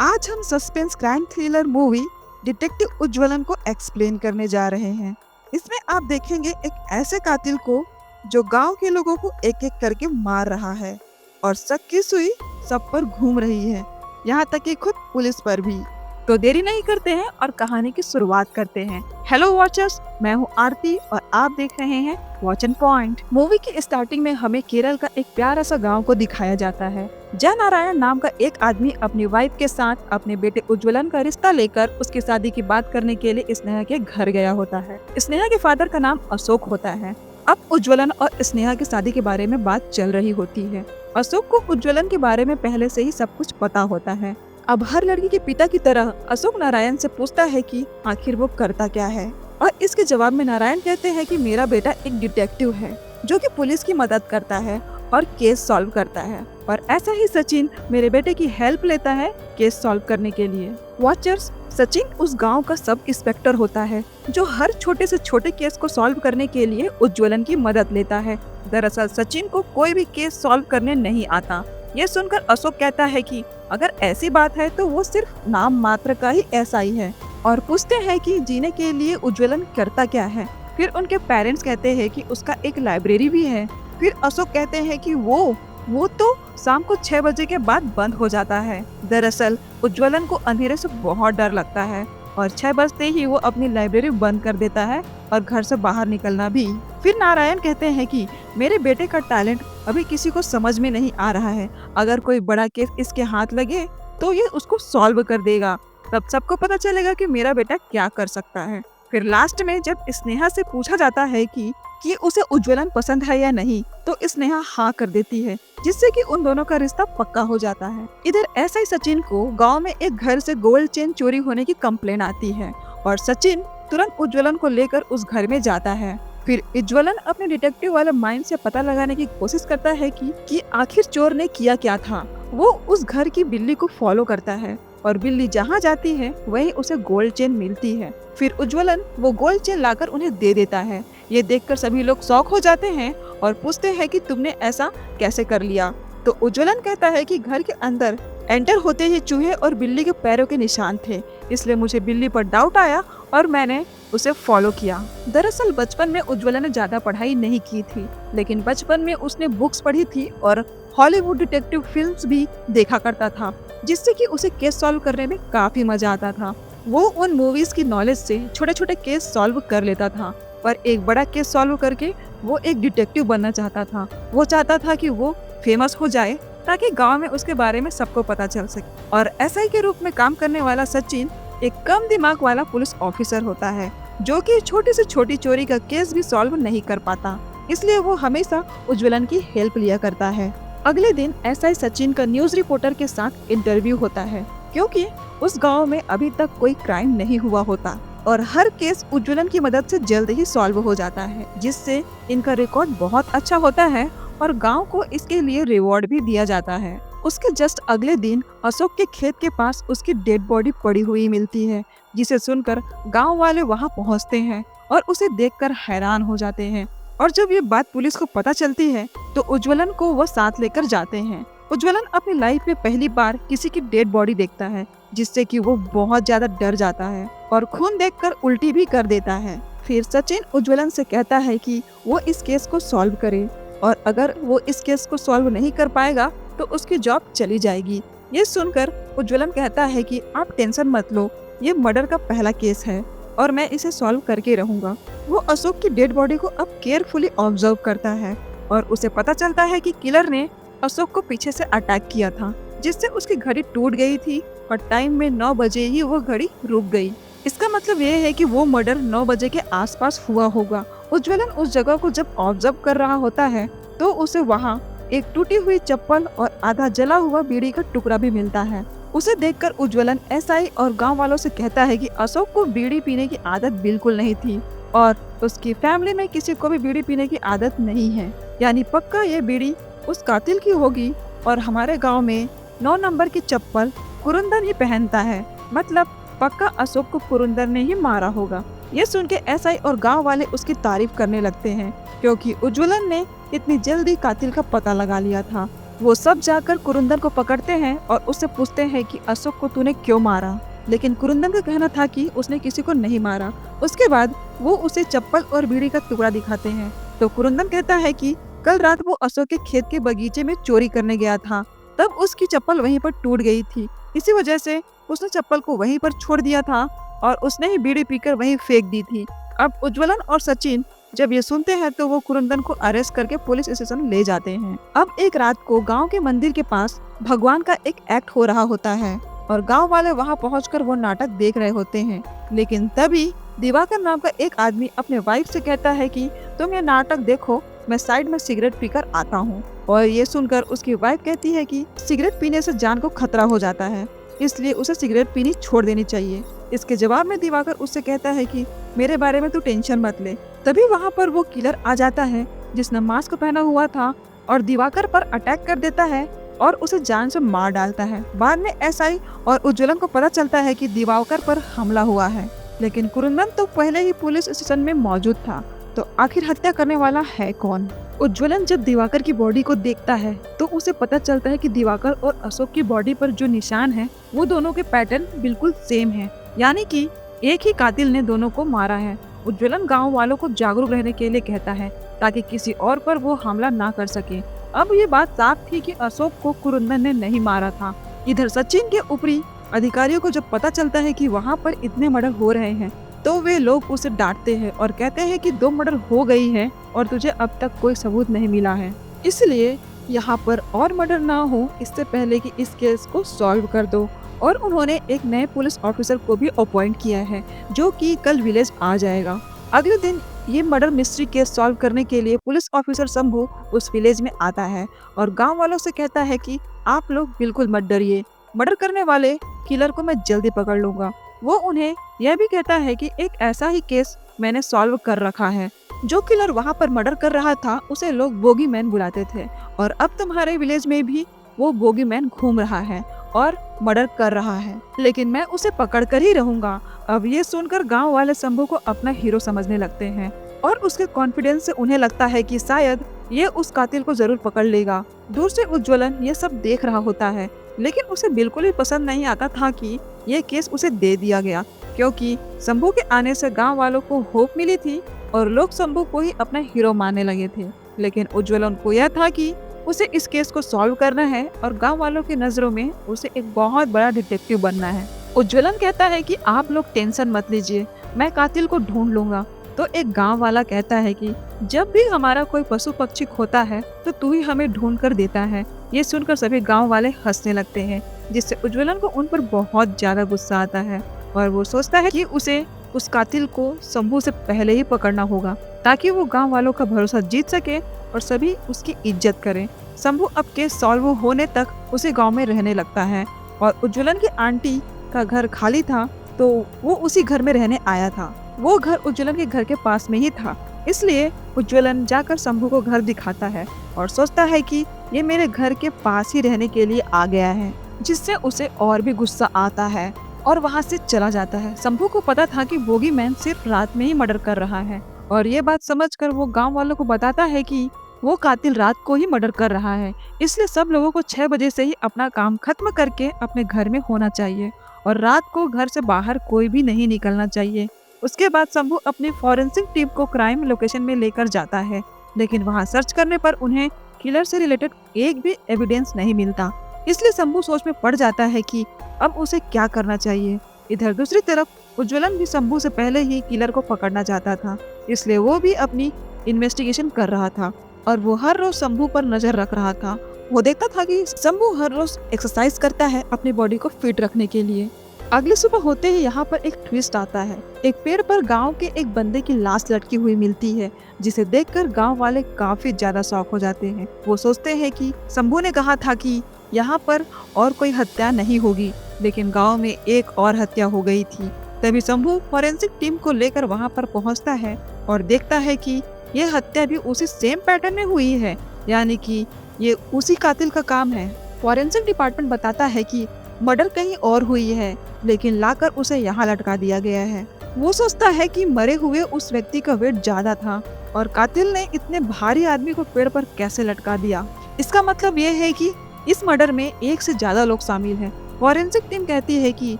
आज हम suspense crime thriller movie detective Ujjwalan को एक्सप्लेन करने जा रहे हैं। इसमें आप देखेंगे एक ऐसे कातिल को जो गांव के लोगों को एक एक करके मार रहा है और शक की सुई सब पर घूम रही है, यहाँ तक कि खुद पुलिस पर भी। तो देरी नहीं करते हैं और कहानी की शुरुआत करते हैं। हेलो वॉचर्स, मैं हूँ आरती और आप देख रहे हैं वॉच एंड पॉइंट। मूवी की स्टार्टिंग में हमें केरल का एक प्यारा सा गांव को दिखाया जाता है। जय नारायण नाम का एक आदमी अपनी वाइफ के साथ अपने बेटे उज्ज्वलन का रिश्ता लेकर उसकी शादी की बात करने के लिए स्नेहा के घर गया होता है। स्नेहा के फादर का नाम अशोक होता है। अब उज्ज्वलन और स्नेहा की शादी के बारे में बात चल रही होती है। अशोक को उज्ज्वलन के बारे में पहले से ही सब कुछ पता होता है। अब हर लड़की के पिता की तरह अशोक नारायण से पूछता है कि आखिर वो करता क्या है, और इसके जवाब में नारायण कहते हैं कि मेरा बेटा एक डिटेक्टिव है जो कि पुलिस की मदद करता है और केस सॉल्व करता है, और ऐसा ही सचिन मेरे बेटे की हेल्प लेता है केस सॉल्व करने के लिए। वॉचर्स, सचिन उस गांव का सब इंस्पेक्टर होता है जो हर छोटे से छोटे केस को सॉल्व करने के लिए उज्ज्वलन की मदद लेता है। दरअसल सचिन को कोई भी केस सॉल्व करने नहीं आता। ये सुनकर अशोक कहता है कि अगर ऐसी बात है तो वो सिर्फ नाम मात्र का ही एसआई है, और पूछते हैं कि जीने के लिए उज्ज्वलन करता क्या है। फिर उनके पेरेंट्स कहते हैं कि उसका एक लाइब्रेरी भी है। फिर अशोक कहते हैं कि वो तो शाम को 6 बजे के बाद बंद हो जाता है। दरअसल उज्ज्वलन को अंधेरे से बहुत डर लगता है और 6 बजते ही वो अपनी लाइब्रेरी बंद कर देता है और घर से बाहर निकलना भी। फिर नारायण कहते हैं कि मेरे बेटे का टैलेंट अभी किसी को समझ में नहीं आ रहा है। अगर कोई बड़ा केस इसके हाथ लगे तो ये उसको सॉल्व कर देगा। तब सबको पता चलेगा कि मेरा बेटा क्या कर सकता है। फिर लास्ट में जब स्नेहा से पूछा जाता है कि उसे उज्ज्वलन पसंद है या नहीं, तो स्नेहा हाँ कर देती है, जिससे कि उन दोनों का रिश्ता पक्का हो जाता है। इधर ऐसा ही सचिन को गांव में एक घर से गोल्ड चेन चोरी होने की कंप्लेन आती है और सचिन तुरंत उज्ज्वलन को लेकर उस घर में जाता है। फिर उज्ज्वलन अपने डिटेक्टिव वाले माइंड से पता लगाने की कोशिश करता है कि आखिर चोर ने किया क्या था। वो उस घर की बिल्ली को फॉलो करता है और बिल्ली जहाँ जाती है वहीं उसे गोल्ड चेन मिलती है। फिर उज्ज्वलन वो गोल्ड चेन लाकर उन्हें दे देता है। ये देखकर सभी लोग शॉक हो जाते हैं और पूछते हैं कि तुमने ऐसा कैसे कर लिया। तो उज्ज्वलन कहता है कि घर के अंदर एंटर होते ही चूहे और बिल्ली के पैरों के निशान थे, इसलिए मुझे बिल्ली पर डाउट आया और मैंने उसे फॉलो किया। दरअसल बचपन में उज्ज्वलन ने ज्यादा पढ़ाई नहीं की थी, लेकिन बचपन में उसने बुक्स पढ़ी थी और हॉलीवुड डिटेक्टिव फिल्म्स भी देखा करता था, जिससे कि उसे केस सॉल्व करने में काफी मजा आता था। वो उन मूवीज की नॉलेज से छोटे छोटे केस सॉल्व कर लेता था, पर एक बड़ा केस सॉल्व करके वो एक डिटेक्टिव बनना चाहता था। वो चाहता था कि वो फेमस हो जाए ताकि गांव में उसके बारे में सबको पता चल सके। और एसआई के रूप में काम करने वाला सचिन एक कम दिमाग वाला पुलिस ऑफिसर होता है जो कि छोटी से छोटी चोरी का केस भी सॉल्व नहीं कर पाता, इसलिए वो हमेशा उज्ज्वलन की हेल्प लिया करता है। अगले दिन एसआई सचिन का न्यूज रिपोर्टर के साथ इंटरव्यू होता है, क्योंकि उस गांव में अभी तक कोई क्राइम नहीं हुआ होता और हर केस उज्ज्वलन की मदद से जल्द ही सॉल्व हो जाता है, जिससे इनका रिकॉर्ड बहुत अच्छा होता है और गांव को इसके लिए रिवॉर्ड भी दिया जाता है। उसके जस्ट अगले दिन अशोक के खेत के पास उसकी डेड बॉडी पड़ी हुई मिलती है, जिसे सुनकर गांव वाले वहां पहुंचते हैं और उसे देखकर हैरान हो जाते हैं। और जब ये बात पुलिस को पता चलती है तो उज्ज्वलन को वो साथ लेकर जाते हैं। उज्ज्वलन अपनी लाइफ में पहली बार किसी की डेड बॉडी देखता है, जिससे कि वो बहुत ज्यादा डर जाता है और खून देखकर उल्टी भी कर देता है। फिर सचिन उज्ज्वलन से कहता है कि वो इस केस को सॉल्व करे, और अगर वो इस केस को सॉल्व नहीं कर पाएगा तो उसकी जॉब चली जाएगी। ये सुनकर उज्ज्वलन कहता है कि आप टेंशन मत लो, ये मर्डर का पहला केस है और मैं इसे सॉल्व करके रहूंगा। वो अशोक की डेड बॉडी को अब केयरफुली ऑब्जर्व करता है और उसे पता चलता है कि किलर ने अशोक को पीछे से अटैक किया था, जिससे उसकी घड़ी टूट गई थी और टाइम में 9 बजे ही वो घड़ी रुक गई। इसका मतलब ये है कि वो मर्डर 9 बजे के आसपास हुआ होगा। उज्ज्वलन उस जगह को जब ऑब्जर्व कर रहा होता है तो उसे वहाँ एक टूटी हुई चप्पल और आधा जला हुआ बीड़ी का टुकड़ा भी मिलता है। उसे देखकर उज्ज्वलन एसआई और गांव वालों से कहता है कि अशोक को बीड़ी पीने की आदत बिल्कुल नहीं थी और उसकी फैमिली में किसी को भी बीड़ी पीने की आदत नहीं है, यानी पक्का ये बीड़ी उस कातिल की होगी। और हमारे गांव में 9 नंबर की चप्पल कुरुंदर ही पहनता है, मतलब पक्का अशोक को कुरुंदर ने ही मारा होगा। ये सुन के एसआई और गांव वाले उसकी तारीफ करने लगते हैं, क्योंकि उज्ज्वलन ने इतनी जल्दी कातिल का पता लगा लिया था। वो सब जाकर कुरुंदन को पकड़ते हैं और उससे पूछते हैं कि अशोक को तूने क्यों मारा, लेकिन कुरुंदन का कहना था कि उसने किसी को नहीं मारा। उसके बाद वो उसे चप्पल और बीड़ी का टुकड़ा दिखाते हैं तो कुरुंदन कहता है कि कल रात वो अशोक के खेत के बगीचे में चोरी करने गया था, तब उसकी चप्पल वहीं पर टूट गई थी, इसी वजह से उसने चप्पल को वहीं पर छोड़ दिया था और उसने ही बीड़ी पीकर वहीं फेंक दी थी। अब उज्ज्वलन और सचिन जब ये सुनते हैं तो वो कुरुंदन को अरेस्ट करके पुलिस स्टेशन ले जाते हैं। अब एक रात को गांव के मंदिर के पास भगवान का एक एक्ट हो रहा होता है और गांव वाले वहां पहुंचकर वो नाटक देख रहे होते हैं, लेकिन तभी दिवाकर नाम का एक आदमी अपने वाइफ से कहता है कि तुम ये नाटक देखो, मैं साइड में सिगरेट पीकर आता हूँ। और ये सुनकर उसकी वाइफ कहती है कि सिगरेट पीने से जान को खतरा हो जाता है, इसलिए उसे सिगरेट पीनी छोड़ देनी चाहिए। इसके जवाब में दिवाकर उससे कहता है कि मेरे बारे में तू टेंशन मत ले। तभी वहाँ पर वो किलर आ जाता है जिसने मास्क पहना हुआ था और दिवाकर पर अटैक कर देता है और उसे जान से मार डालता है। बाद में एसआई और उज्ज्वलन को पता चलता है कि दिवाकर पर हमला हुआ है, लेकिन कुरुंदन तो पहले ही पुलिस स्टेशन में मौजूद था, तो आखिर हत्या करने वाला है कौन? उज्ज्वलन जब दिवाकर की बॉडी को देखता है तो उसे पता चलता है कि दिवाकर और अशोक की बॉडी पर जो निशान है वो दोनों के पैटर्न बिल्कुल सेम है, यानी कि एक ही कातिल ने दोनों को मारा है। उज्ज्वलन गांव वालों को जागरूक रहने के लिए कहता है ताकि किसी और पर वो हमला ना कर सके। अब ये बात साफ थी कि अशोक को कुरुंदन ने नहीं मारा था। इधर सचिन के ऊपरी अधिकारियों को जब पता चलता है कि वहाँ पर इतने मर्डर हो रहे हैं तो वे लोग उसे डांटते हैं और कहते हैं कि 2 मर्डर हो गई है और तुझे अब तक कोई सबूत नहीं मिला है, इसलिए यहाँ पर और मर्डर ना हो इससे पहले कि इस केस को सॉल्व कर दो। और उन्होंने एक नए पुलिस ऑफिसर को भी अपॉइंट किया है जो कि कल विलेज आ जाएगा। अगले दिन ये मर्डर मिस्ट्री केस सॉल्व करने के लिए पुलिस ऑफिसर शंभू उस विलेज में आता है और गांव वालों से कहता है कि आप लोग बिल्कुल मत डरिए, मर्डर करने वाले किलर को मैं जल्दी पकड़ लूंगा। वो उन्हें यह भी कहता है कि एक ऐसा ही केस मैंने सॉल्व कर रखा है। जो किलर वहाँ पर मर्डर कर रहा था उसे लोग बोगी मैन बुलाते थे और अब तुम्हारे विलेज में भी वो बोगी मैन घूम रहा है और मर्डर कर रहा है, लेकिन मैं उसे पकड़ कर ही रहूंगा। अब ये सुनकर गांव वाले शंभू को अपना हीरो समझने लगते हैं और उसके कॉन्फिडेंस से उन्हें लगता है कि शायद ये उस कातिल को जरूर पकड़ लेगा। दूर से उज्ज्वलन ये सब देख रहा होता है, लेकिन उसे बिल्कुल भी पसंद नहीं आता था कि ये केस उसे दे दिया गया, क्योंकि शंभू के आने से गांव वालों को होप मिली थी और लोग शंभू को ही अपना हीरो मानने लगे थे। लेकिन उज्ज्वलन को यह था कि उसे इस केस को सॉल्व करना है और गांव वालों की नजरों में उसे एक बहुत बड़ा डिटेक्टिव बनना है। उज्ज्वलन कहता है कि आप लोग टेंशन मत लीजिए, मैं कातिल को ढूंढ लूंगा। तो एक गांव वाला कहता है कि जब भी हमारा कोई पशु पक्षी खोता है तो तू ही हमें ढूंढ कर देता है। ये सुनकर सभी गांव वाले हंसने लगते हैं, जिससे उज्ज्वलन को उन पर बहुत ज्यादा गुस्सा आता है और वो सोचता है कि उसे उस कातिल को शंभू से पहले ही पकड़ना होगा ताकि वो गांव वालों का भरोसा जीत सके और सभी उसकी इज्जत करें। शंभू अब केस सॉल्व होने तक उसे गांव में रहने लगता है और उज्ज्वलन की आंटी का घर खाली था तो वो उसी घर में रहने आया था। वो घर उज्ज्वलन के घर के पास में ही था, इसलिए उज्ज्वलन जाकर शंभू को घर दिखाता है और सोचता है कि ये मेरे घर के पास ही रहने के लिए आ गया है, जिससे उसे और भी गुस्सा आता है और वहाँ से चला जाता है। शंभू को पता था कि बोगी मैन सिर्फ रात में ही मर्डर कर रहा है और ये बात समझकर वो गांव वालों को बताता है कि वो कातिल रात को ही मर्डर कर रहा है, इसलिए सब लोगों को 6 बजे से ही अपना काम खत्म करके अपने घर में होना चाहिए और रात को घर से बाहर कोई भी नहीं निकलना चाहिए। उसके बाद शंभू अपनी फॉरेंसिक टीम को क्राइम लोकेशन में लेकर जाता है, लेकिन वहाँ सर्च करने पर उन्हें किलर से रिलेटेड एक भी एविडेंस नहीं मिलता, इसलिए शंभू सोच में पड़ जाता है कि अब उसे क्या करना चाहिए। इधर दूसरी तरफ उज्ज्वलन भी शंभू से पहले ही किलर को पकड़ना चाहता था, इसलिए वो भी अपनी इन्वेस्टिगेशन कर रहा था और वो हर रोज शंभू पर नजर रख रहा था। वो देखता था कि शंभू हर रोज एक्सरसाइज करता है अपनी बॉडी को फिट रखने के लिए। अगली सुबह होते ही यहाँ पर एक ट्विस्ट आता है। एक पेड़ पर गांव के एक बंदे की लाश लटकी हुई मिलती है, जिसे देखकर गांव वाले काफी ज्यादा शॉक हो जाते हैं। वो सोचते हैं कि शंभू ने कहा था कि यहाँ पर और कोई हत्या नहीं होगी, लेकिन गांव में एक और हत्या हो गई थी। तभी शंभू फॉरेंसिक टीम को लेकर वहाँ पर पहुँचता है और देखता है कि ये हत्या भी उसी सेम पैटर्न में हुई है, यानी कि ये उसी कातिल का काम है। फॉरेंसिक डिपार्टमेंट बताता है कि मर्डर कहीं और हुई है, लेकिन लाकर उसे यहाँ लटका दिया गया है। वो सोचता है कि मरे हुए उस व्यक्ति का वेट ज्यादा था और कातिल ने इतने भारी आदमी को पेड़ पर कैसे लटका दिया। इसका मतलब ये है कि इस मर्डर में एक से ज्यादा लोग शामिल हैं। फॉरेंसिक टीम कहती है कि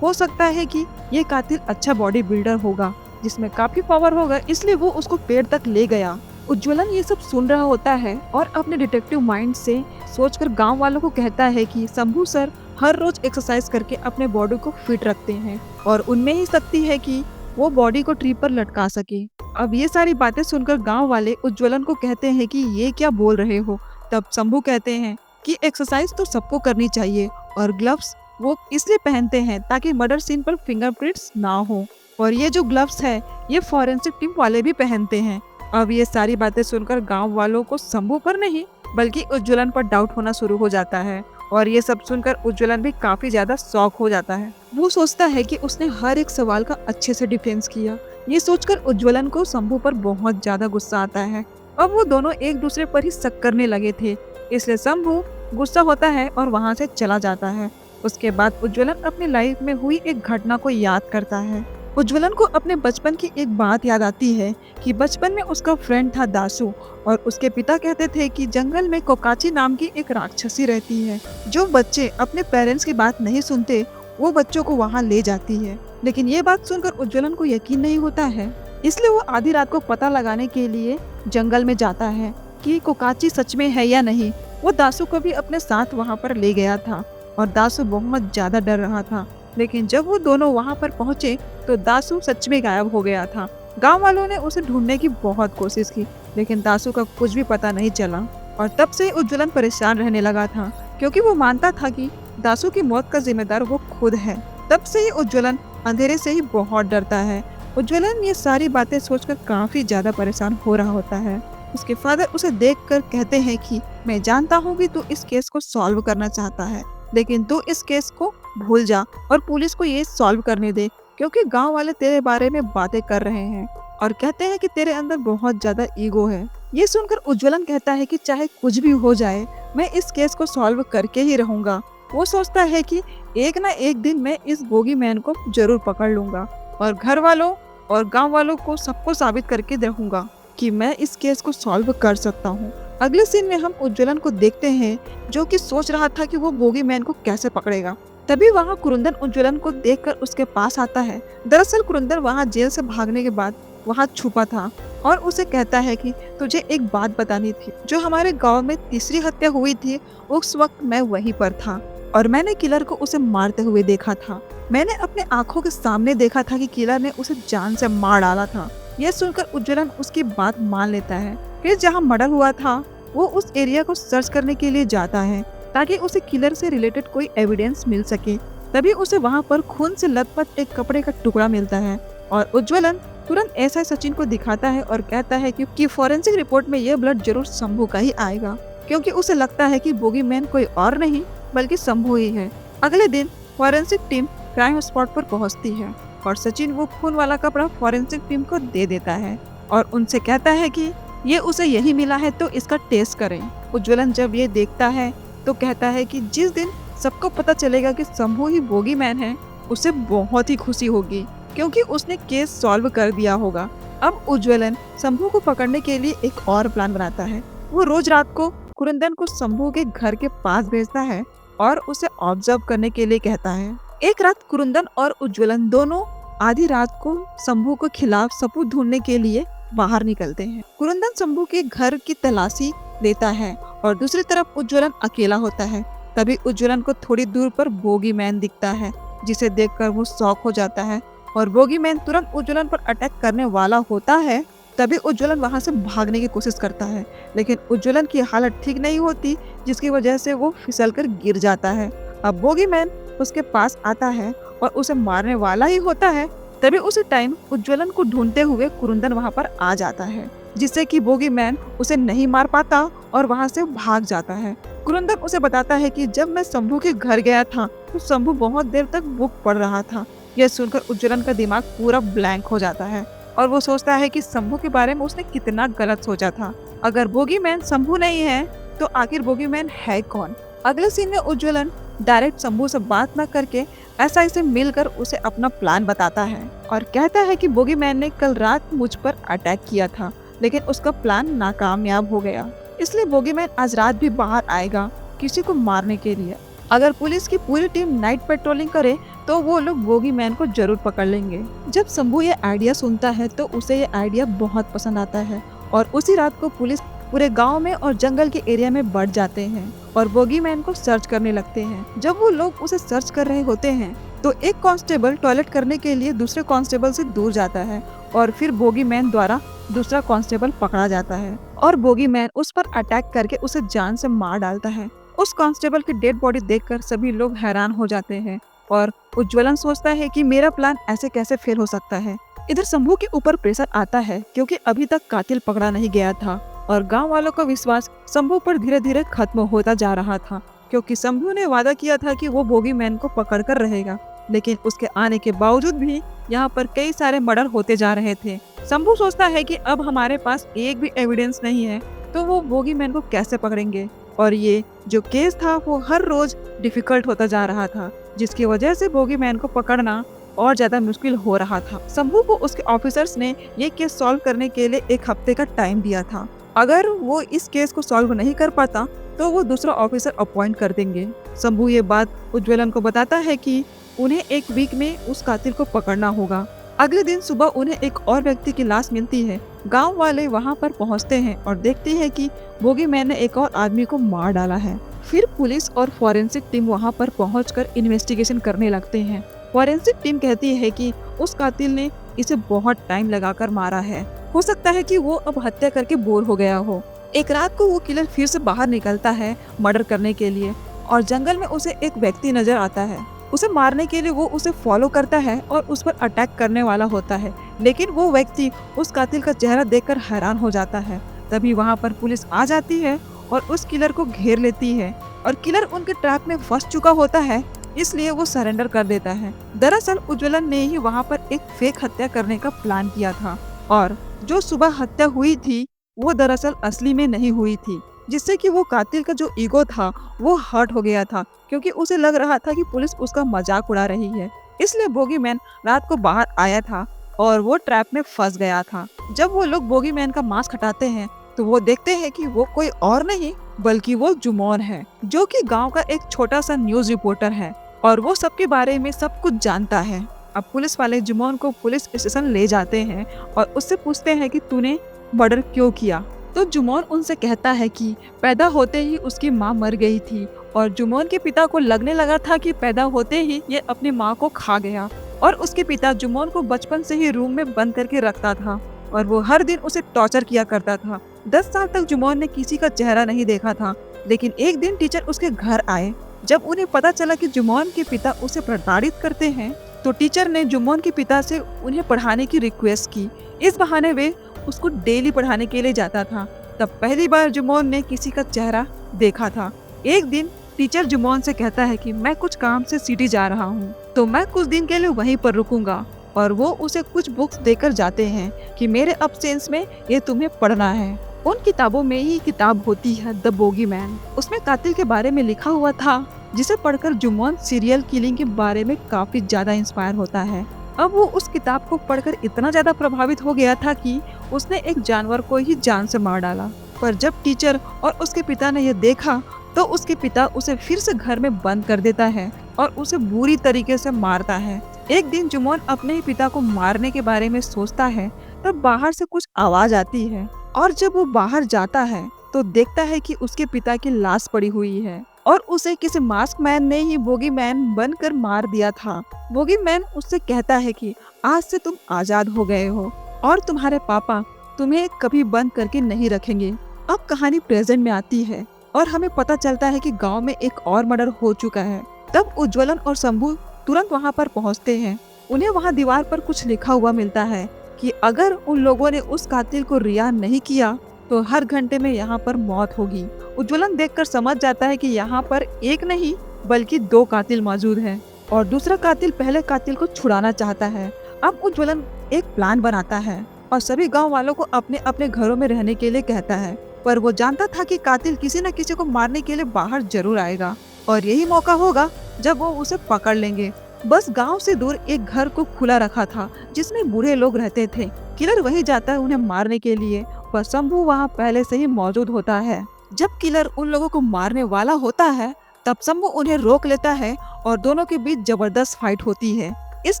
हो सकता है कि ये कातिल अच्छा बॉडी बिल्डर होगा जिसमें काफी पावर होगा, इसलिए वो उसको पेड़ तक ले गया। उज्ज्वलन ये सब सुन रहा होता है और अपने डिटेक्टिव माइंड से सोचकर गांव वालों को कहता है कि शंभू सर हर रोज एक्सरसाइज करके अपने बॉडी को फिट रखते हैं और उनमें ही शक्ति है कि वो बॉडी को ट्री पर लटका सके। अब ये सारी बातें सुनकर गांव वाले उज्ज्वलन को कहते हैं कि ये क्या बोल रहे हो। तब शंभू कहते हैं कि एक्सरसाइज तो सबको करनी चाहिए और ग्लव्स वो इसलिए पहनते हैं ताकि मर्डर सीन पर फिंगरप्रिंट्स ना हो, और ये जो ग्लव्स है ये फॉरेंसिक टीम वाले भी पहनते हैं। अब ये सारी बातें सुनकर गांव वालों को शंभू पर नहीं बल्कि उज्ज्वलन पर डाउट होना शुरू हो जाता है और ये सब सुनकर उज्ज्वलन भी काफी ज्यादा शॉक हो जाता है। वो सोचता है कि उसने हर एक सवाल का अच्छे से डिफेंस किया। ये सोचकर उज्ज्वलन को शंभू पर बहुत ज्यादा गुस्सा आता है। अब वो दोनों एक दूसरे पर ही शक करने लगे थे, इसलिए शंभू गुस्सा होता है और वहाँ से चला जाता है। उसके बाद उज्ज्वलन अपनी लाइफ में हुई एक घटना को याद करता है। उज्ज्वलन को अपने बचपन की एक बात याद आती है कि बचपन में उसका फ्रेंड था दासू और उसके पिता कहते थे कि जंगल में कोकाची नाम की एक राक्षसी रहती है। जो बच्चे अपने पेरेंट्स की बात नहीं सुनते वो बच्चों को वहाँ ले जाती है। लेकिन ये बात सुनकर उज्ज्वलन को यकीन नहीं होता है, इसलिए वो आधी रात को पता लगाने के लिए जंगल में जाता है कि कोकाची सच में है या नहीं। वो दासू को भी अपने साथ वहाँ पर ले गया था और दासू बहुत ज्यादा डर रहा था। लेकिन जब वो दोनों वहाँ पर पहुँचे तो दासू सच में गायब हो गया था। गांव वालों ने उसे ढूंढने की बहुत कोशिश की लेकिन दासू का कुछ भी पता नहीं चला और तब से उज्ज्वलन परेशान रहने लगा था क्योंकि वो मानता था कि दासू की मौत का जिम्मेदार वो खुद है। तब से ही उज्ज्वलन अंधेरे से ही बहुत डरता है। उज्ज्वलन ये सारी बातें सोचकर काफी ज्यादा परेशान हो रहा होता है। उसके फादर उसे देखकर कहते हैं कि मैं जानता हूँ कि तू इस केस को सॉल्व करना चाहता है, लेकिन तू इस केस को भूल जा और पुलिस को ये सॉल्व करने दे क्योंकि गांव वाले तेरे बारे में बातें कर रहे हैं और कहते हैं कि तेरे अंदर बहुत ज्यादा ईगो है। ये सुनकर उज्ज्वलन कहता है कि चाहे कुछ भी हो जाए मैं इस केस को सॉल्व करके ही रहूंगा। वो सोचता है कि एक ना एक दिन मैं इस बोगी मैन को जरूर पकड़ लूंगा और घर वालों और गांव वालों को सबको साबित करके रहूंगा कि मैं इस केस को सॉल्व कर सकता हूँ। अगले सीन में हम उज्ज्वलन को देखते हैं जो कि सोच रहा था कि वो बोगी मैन को कैसे पकड़ेगा। तभी वहाँ कुरुंदन उज्ज्वलन को देखकर उसके पास आता है। दरअसल कुरुंदन वहाँ जेल से भागने के बाद वहाँ छुपा था और उसे कहता है कि तुझे एक बात बतानी थी। जो हमारे गांव में तीसरी हत्या हुई थी उस वक्त मैं वहीं पर था और मैंने किलर को उसे मारते हुए देखा था। मैंने अपने आंखों के सामने देखा था कि किलर ने उसे जान से मार डाला था। यह सुनकर उज्ज्वलन उसकी बात मान लेता है। फिर जहाँ मर्डर हुआ था वो उस एरिया को सर्च करने के लिए जाता है ताकि उसे किलर से रिलेटेड कोई एविडेंस मिल सके। तभी उसे वहाँ पर खून से लथपथ एक कपड़े का टुकड़ा मिलता है और उज्ज्वलन तुरंत एसआई सचिन को दिखाता है और कहता है कि फॉरेंसिक रिपोर्ट में यह ब्लड जरूर शंभू का ही आएगा क्योंकि उसे लगता है कि बोगी मैन कोई और नहीं बल्कि शंभू ही है। अगले दिन फॉरेंसिक टीम क्राइम स्पॉट पर पहुंचती है और सचिन वो खून वाला कपड़ा फॉरेंसिक टीम को दे देता है और उनसे कहता है कि ये उसे यही मिला है तो इसका टेस्ट करें। उज्ज्वलन जब ये देखता है तो कहता है कि जिस दिन सबको पता चलेगा कि शंभू ही बोगी मैन है उसे बहुत ही खुशी होगी क्योंकि उसने केस सॉल्व कर दिया होगा। अब उज्ज्वलन शंभू को पकड़ने के लिए एक और प्लान बनाता है। वो रोज रात को कुरुंदन को शंभू के घर के पास भेजता है और उसे ऑब्जर्व करने के लिए कहता है। एक रात कुरुंदन और उज्ज्वलन दोनों आधी रात को शंभू के खिलाफ सबूत ढूंढने के लिए बाहर निकलते हैं। कुरुंदन शंभू के घर की तलाशी लेता है और दूसरी तरफ उज्ज्वलन अकेला होता है। तभी उज्ज्वलन को थोड़ी दूर पर बोगी मैन दिखता है जिसे देखकर वो शॉक हो जाता है और बोगी मैन तुरंत उज्ज्वलन पर अटैक करने वाला होता है। तभी उज्ज्वलन वहां से भागने की कोशिश करता है लेकिन उज्ज्वलन की हालत ठीक नहीं होती जिसकी वजह से वो फिसलकर गिर जाता है। अब बोगी मैन उसके पास आता है और उसे मारने वाला ही होता है। तभी उसी टाइम उज्ज्वलन को ढूंढते हुए कुरुंदन वहां पर आ जाता है जिससे कि बोगी मैन उसे नहीं मार पाता और वहां से भाग जाता है। कुरुंदन उसे बताता है कि जब मैं शंभू के घर गया था तो शंभू बहुत देर तक बुक पढ़ रहा था। यह सुनकर उज्ज्वलन का दिमाग पूरा ब्लैंक हो जाता है और वो सोचता है कि शंभू के बारे में उसने कितना गलत सोचा था। अगर बोगी मैन शंभू नहीं है तो आखिर बोगी मैन है कौन। अगले सीन में उज्ज्वलन डायरेक्ट शंभू से बात न करके एसआई से मिलकर उसे अपना प्लान बताता है और कहता है कि बोगी मैन ने कल रात मुझ पर अटैक किया था लेकिन उसका प्लान नाकामयाब हो गया। इसलिए बोगीमैन आज रात भी बाहर आएगा किसी को मारने के लिए। अगर पुलिस की पूरी टीम नाइट पेट्रोलिंग करे तो वो लोग बोगीमैन को जरूर पकड़ लेंगे। जब शंभू ये आइडिया सुनता है तो उसे ये आइडिया बहुत पसंद आता है और उसी रात को पुलिस पूरे गांव में और जंगल के एरिया में बढ़ जाते हैं और बोगीमैन को सर्च करने लगते हैं। जब वो लोग उसे सर्च कर रहे होते हैं तो एक कांस्टेबल टॉयलेट करने के लिए दूसरे कांस्टेबल से दूर जाता है और फिर बोगीमैन द्वारा दूसरा कांस्टेबल पकड़ा जाता है और बोगीमैन उस पर अटैक करके उसे जान से मार डालता है। उस कांस्टेबल की डेड बॉडी देखकर सभी लोग हैरान हो जाते हैं और उज्ज्वलन सोचता है कि मेरा प्लान ऐसे कैसे फेल हो सकता है। इधर शंभू के ऊपर प्रेशर आता है क्योंकि अभी तक कातिल पकड़ा नहीं गया था और गांव वालों का विश्वास शंभू पर धीरे धीरे खत्म होता जा रहा था क्योंकि शंभू ने वादा किया था कि वो बोगीमैन को पकड़ कर रहेगा, लेकिन उसके आने के बावजूद भी यहाँ पर कई सारे मर्डर होते जा रहे थे। शंभू सोचता है कि अब हमारे पास एक भी एविडेंस नहीं है तो वो बोगीमैन को कैसे पकड़ेंगे और ये जो केस था वो हर रोज डिफिकल्ट होता जा रहा था, जिसकी वजह से बोगीमैन को पकड़ना और ज्यादा मुश्किल हो रहा था। शंभू को उसके ऑफिसर्स ने ये केस सॉल्व करने के लिए 1 हफ्ते का टाइम दिया था। अगर वो इस केस को सॉल्व नहीं कर पाता तो वो दूसरा ऑफिसर अपॉइंट कर देंगे। शंभू ये बात उज्ज्वलन को बताता है कि उन्हें 1 वीक में उस कातिल को पकड़ना होगा। अगले दिन सुबह उन्हें एक और व्यक्ति की लाश मिलती है। गांव वाले वहां पर पहुंचते हैं और देखते हैं कि बोगीमैन ने एक और आदमी को मार डाला है। फिर पुलिस और फॉरेंसिक टीम वहां पर पहुंचकर इन्वेस्टिगेशन करने लगते हैं। फॉरेंसिक टीम कहती है कि उस कातिल ने इसे बहुत टाइम लगाकर मारा है। हो सकता है कि वो अब हत्या करके बोर हो गया हो। एक रात को वो किलर फिर से बाहर निकलता है मर्डर करने के लिए और जंगल में उसे एक व्यक्ति नजर आता है। उसे मारने के लिए वो उसे फॉलो करता है और उस पर अटैक करने वाला होता है, लेकिन वो व्यक्ति उस कातिल का चेहरा देखकर हैरान हो जाता है। तभी वहाँ पर पुलिस आ जाती है और उस किलर को घेर लेती है और किलर उनके ट्रैप में फंस चुका होता है, इसलिए वो सरेंडर कर देता है। दरअसल उज्ज्वलन ने ही वहाँ पर एक फेक हत्या करने का प्लान किया था और जो सुबह हत्या हुई थी वो दरअसल असली में नहीं हुई थी, जिससे कि वो कातिल का जो ईगो था वो हर्ट हो गया था क्योंकि उसे लग रहा था कि पुलिस उसका मजाक उड़ा रही है। इसलिए बोगीमैन रात को बाहर आया था और वो ट्रैप में फंस गया था। जब वो लोग बोगीमैन का मास्क हटाते हैं तो वो देखते हैं कि वो कोई और नहीं बल्कि वो जुमोन है, जो कि गांव का एक छोटा सा न्यूज रिपोर्टर है और वो सबके बारे में सब कुछ जानता है। अब पुलिस वाले जुमोन को पुलिस स्टेशन ले जाते हैं और उससे पूछते हैं कि तूने मर्डर क्यों किया। तो जुमोन उनसे कहता है कि पैदा होते ही उसकी माँ मर गई थी और जुमोन के पिता को लगने लगा था कि पैदा होते ही ये अपनी माँ को खा गया और उसके पिता जुमोन को बचपन से ही रूम में बंद करके रखता था और वो हर दिन उसे टॉर्चर किया करता था। 10 साल तक जुमोन ने किसी का चेहरा नहीं देखा था, लेकिन एक दिन टीचर उसके घर आए। जब उन्हें पता चला कि जुमोन के पिता उसे प्रताड़ित करते हैं तो टीचर ने जुमोन के पिता से उन्हें पढ़ाने की रिक्वेस्ट की। इस बहाने वे उसको डेली पढ़ाने के लिए जाता था। तब पहली बार जुमोन ने किसी का चेहरा देखा था। एक दिन टीचर जुमोन से कहता है कि मैं कुछ काम से सिटी जा रहा हूँ तो मैं कुछ दिन के लिए वहीं पर रुकूंगा और वो उसे कुछ बुक्स देकर जाते हैं कि मेरे अब्सेंस में ये तुम्हें पढ़ना है। उन किताबों में ही किताब होती है द बोगीमैन। उसमें कातिल के बारे में लिखा हुआ था, जिसे पढ़कर जुमोन सीरियल किलिंग के बारे में काफी ज्यादा इंस्पायर होता है। अब वो उस किताब को पढ़कर इतना ज्यादा प्रभावित हो गया था कि उसने एक जानवर को ही जान से मार डाला। पर जब टीचर और उसके पिता ने यह देखा तो उसके पिता उसे फिर से घर में बंद कर देता है और उसे बुरी तरीके से मारता है। एक दिन जुमोन अपने ही पिता को मारने के बारे में सोचता है तब बाहर से कुछ आवाज आती है और जब वो बाहर जाता है तो देखता है कि उसके पिता की लाश पड़ी हुई है और उसे किसी मास्क मैन ने ही बोगीमैन बनकर मार दिया था। बोगीमैन उससे कहता है कि आज से तुम आजाद हो गए हो और तुम्हारे पापा तुम्हें कभी बंद करके नहीं रखेंगे। अब कहानी प्रेजेंट में आती है और हमें पता चलता है कि गांव में एक और मर्डर हो चुका है। तब उज्ज्वलन और शंभू तुरंत वहां पर पहुंचते हैं। उन्हें वहां दीवार पर कुछ लिखा हुआ मिलता है कि अगर उन लोगों ने उस कातिल को रिहा नहीं किया तो हर घंटे में यहाँ पर मौत होगी। उज्ज्वलन देखकर समझ जाता है कि यहाँ पर एक नहीं बल्कि 2 कातिल मौजूद हैं और दूसरा कातिल पहले कातिल को छुड़ाना चाहता है। अब उज्ज्वलन एक प्लान बनाता है और सभी गांव वालों को अपने अपने घरों में रहने के लिए कहता है, पर वो जानता था कि कातिल किसी न किसी को मारने के लिए बाहर जरूर आएगा और यही मौका होगा जब वो उसे पकड़ लेंगे। बस गांव से दूर एक घर को खुला रखा था जिसमें बूढ़े लोग रहते थे। किलर वहीं जाता है उन्हें मारने के लिए, पर शंभू वहां पहले से ही मौजूद होता है। जब किलर उन लोगों को मारने वाला होता है तब शंभू उन्हें रोक लेता है और दोनों के बीच जबरदस्त फाइट होती है। इस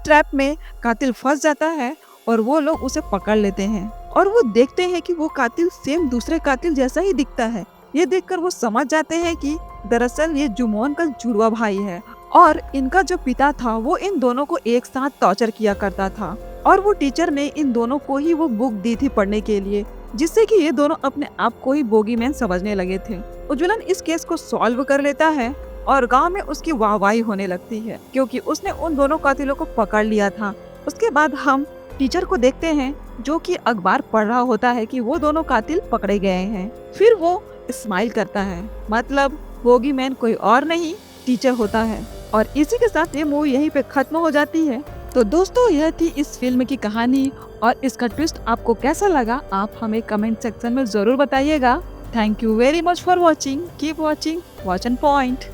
ट्रैप में कातिल फंस जाता है और वो लोग उसे पकड़ लेते हैं और वो देखते हैं कि वो कातिल सेम दूसरे कातिल जैसा ही दिखता है। ये देखकर वो समझ जाते हैं कि दरअसल ये जुमोन का जुड़वा भाई है और इनका जो पिता था वो इन दोनों को एक साथ टॉर्चर किया करता था और वो टीचर ने इन दोनों को ही वो बुक दी थी पढ़ने के लिए, जिससे कि ये दोनों अपने आप को ही बोगीमैन समझने लगे थे। उज्ज्वलन इस केस को सॉल्व कर लेता है और गांव में उसकी वाहवाही होने लगती है क्योंकि उसने उन दोनों कातिलों को पकड़ लिया था। उसके बाद हम टीचर को देखते हैं जो कि अखबार पढ़ रहा होता है कि वो दोनों कातिल पकड़े गए हैं। फिर वो स्माइल करता है, मतलब बोगीमैन कोई और नहीं टीचर होता है। और इसी के साथ ये मूवी यहीं पे खत्म हो जाती है। तो दोस्तों यह थी इस फिल्म की कहानी और इसका ट्विस्ट आपको कैसा लगा आप हमें कमेंट सेक्शन में जरूर बताइएगा। Thank you very much for watching. Keep watching watch and point.